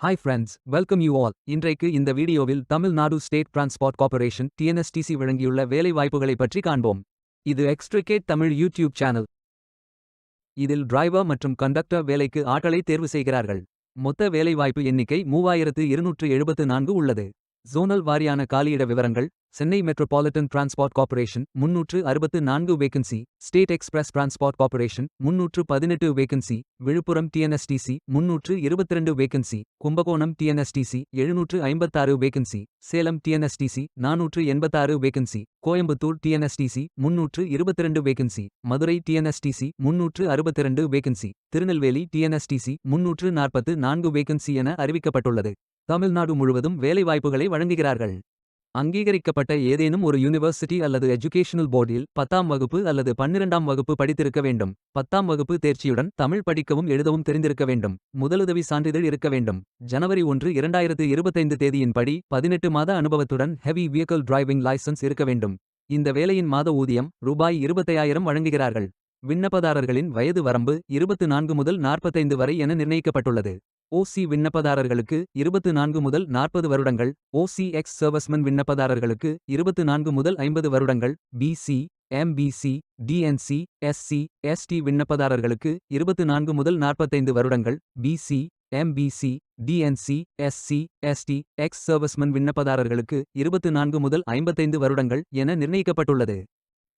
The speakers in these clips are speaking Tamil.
Hi friends, welcome you all. இன்றைக்கு இந்த வீடியோவில் Tamil Nadu state transport corporation TNSTC வழங்கியுள்ள வேலை வாய்ப்புகளை பற்றி காண்போம். இது எக்ஸ்ட்ரிகேட் தமிழ் யூடியூப் சேனல். இதில் டிரைவர் மற்றும் கண்டக்டர் வேலைக்கு ஆட்களை தேர்வு செய்கிறார்கள். மொத்த வேலைவாய்ப்பு எண்ணிக்கை 3274 உள்ளது. ஜோனல் வாரியான காலியிட விவரங்கள்: Chennai metropolitan transport corporation 364 vacancy, state express transport corporation 318 vacancy, Villupuram TNSTC 322 vacancy, Kumbakonam TNSTC 756 vacancy, Salem TNSTC 486 vacancy, Coimbatore TNSTC 322 vacancy, Madurai TNSTC 362 vacancy, Tirunelveli TNSTC 344 vacancy என அறிவிக்கப்பட்டுள்ளது. தமிழ்நாடு முழுவதும் வேலைவாய்ப்புகளை வழங்குகிறார்கள். அங்கீகரிக்கப்பட்ட ஏதேனும் ஒரு யூனிவர்சிட்டி அல்லது எஜுகேஷனல் போர்டில் 10ஆம் வகுப்பு அல்லது 12ஆம் வகுப்பு படித்திருக்க வேண்டும். 10ஆம் வகுப்பு தேர்ச்சியுடன் தமிழ் படிக்கவும் எழுதவும் தெரிந்திருக்க வேண்டும். முதலுதவி சான்றிதழ் இருக்க வேண்டும். ஜனவரி 1, 2025 தேதியின்படி 18 மாத அனுபவத்துடன் ஹெவி வெஹிக்கிள் டிரைவிங் லைசன்ஸ் இருக்க வேண்டும். இந்த வேலையின் மாத ஊதியம் ரூபாய் 25,000 வழங்குகிறார்கள். விண்ணப்பதாரர்களின் வயது வரம்பு 24 முதல் 45 வரை என நிர்ணயிக்கப்பட்டுள்ளது. ஓசி விண்ணப்பதாரர்களுக்கு 24 முதல் 40 வருடங்கள், ஓசி எக்ஸ் சர்வஸ்மென் விண்ணப்பதாரர்களுக்கு 24 முதல் 50 வருடங்கள், BC, MBC, DNC, SC, ST விண்ணப்பதாரர்களுக்கு 24 முதல் 45 வருடங்கள், BC, MBC, DNC, SC, ST, ex servicemen விண்ணப்பதாரர்களுக்கு 24 முதல் 55 வருடங்கள் என நிர்ணயிக்கப்பட்டுள்ளது.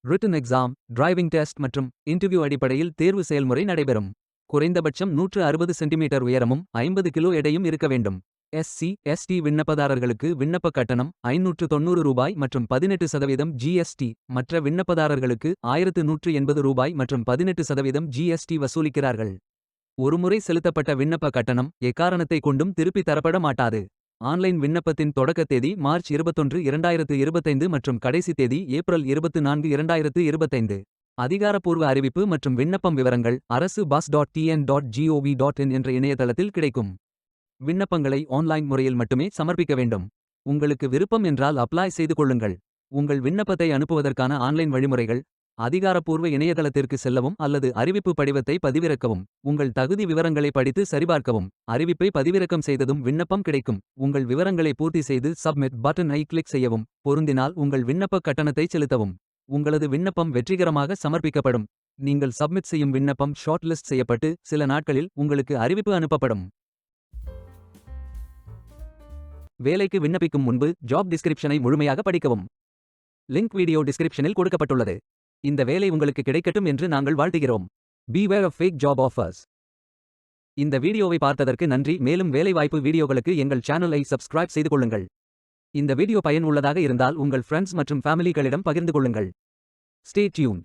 ரிட்டன் எக்ஸாம், டிரைவிங் டெஸ்ட் மற்றும் இன்டர்வியூ அடிப்படையில் தேர்வு செயல்முறை நடைபெறும். குறைந்தபட்சம் 160 சென்டிமீட்டர் உயரமும் 50 கிலோ எடையும் இருக்க வேண்டும். எஸ்சி, எஸ்டி விண்ணப்பதாரர்களுக்கு விண்ணப்ப கட்டணம் 590 ரூபாய் மற்றும் 18% ஜிஎஸ்டி. மற்ற விண்ணப்பதாரர்களுக்கு 1180 ரூபாய் மற்றும் 18% ஜிஎஸ்டி வசூலிக்கிறார்கள். ஒருமுறை செலுத்தப்பட்ட விண்ணப்ப கட்டணம் எக்காரணத்தை கொண்டும் திருப்பி தரப்பட மாட்டாது. ஆன்லைன் விண்ணப்பத்தின் தொடக்க தேதி மார்ச் 21, 2025 மற்றும் கடைசி தேதி ஏப்ரல் 24, 2025. அதிகாரப்பூர்வ அறிவிப்பு மற்றும் விண்ணப்பம் விவரங்கள் arasu.bus.tn.gov.in என்ற இணையதளத்தில் கிடைக்கும். விண்ணப்பங்களை ஆன்லைன் முறையில் மட்டுமே சமர்ப்பிக்க வேண்டும். உங்களுக்கு விருப்பம் என்றால் அப்ளை செய்து கொள்ளுங்கள். உங்கள் விண்ணப்பத்தை அனுப்புவதற்கான ஆன்லைன் வழிமுறைகள்: அதிகாரப்பூர்வ இணையதளத்திற்கு செல்லவும் அல்லது அறிவிப்பு படிவத்தை பதிவிறக்கவும். உங்கள் தகுதி விவரங்களை படித்து சரிபார்க்கவும். அறிவிப்பை பதிவிறக்கம் செய்ததும் விண்ணப்பம் கிடைக்கும். உங்கள் விவரங்களை பூர்த்தி செய்து சப்மிட் பட்டன் ஐ கிளிக் செய்யவும். பொருந்தினால் உங்கள் விண்ணப்ப கட்டணத்தை செலுத்தவும். உங்களது விண்ணப்பம் வெற்றிகரமாக சமர்ப்பிக்கப்படும். நீங்கள் சப்மிட் செய்யும் விண்ணப்பம் ஷார்ட் லிஸ்ட் செய்யப்பட்டு சில நாட்களில் உங்களுக்கு அறிவிப்பு அனுப்பப்படும். வேலைக்கு விண்ணப்பிக்கும் முன்பு ஜாப் டிஸ்கிரிப்ஷனை முழுமையாக படிக்கவும். லிங்க் வீடியோ டிஸ்கிரிப்ஷனில் கொடுக்கப்பட்டுள்ளது. இந்த வேலை உங்களுக்கு கிடைக்கட்டும் என்று நாங்கள் வாழ்த்துகிறோம். Beware of fake job offers. இந்த வீடியோவை பார்த்ததற்கு நன்றி. மேலும் வேலைவாய்ப்பு வீடியோகளுக்கு எங்கள் சேனலை சப்ஸ்கிரைப் செய்து கொள்ளுங்கள். இந்த வீடியோ பயனுள்ளதாக இருந்தால் உங்கள் ஃப்ரெண்ட்ஸ் மற்றும் ஃபேமிலிகளிடம் பகிர்ந்து கொள்ளுங்கள். Stay tuned.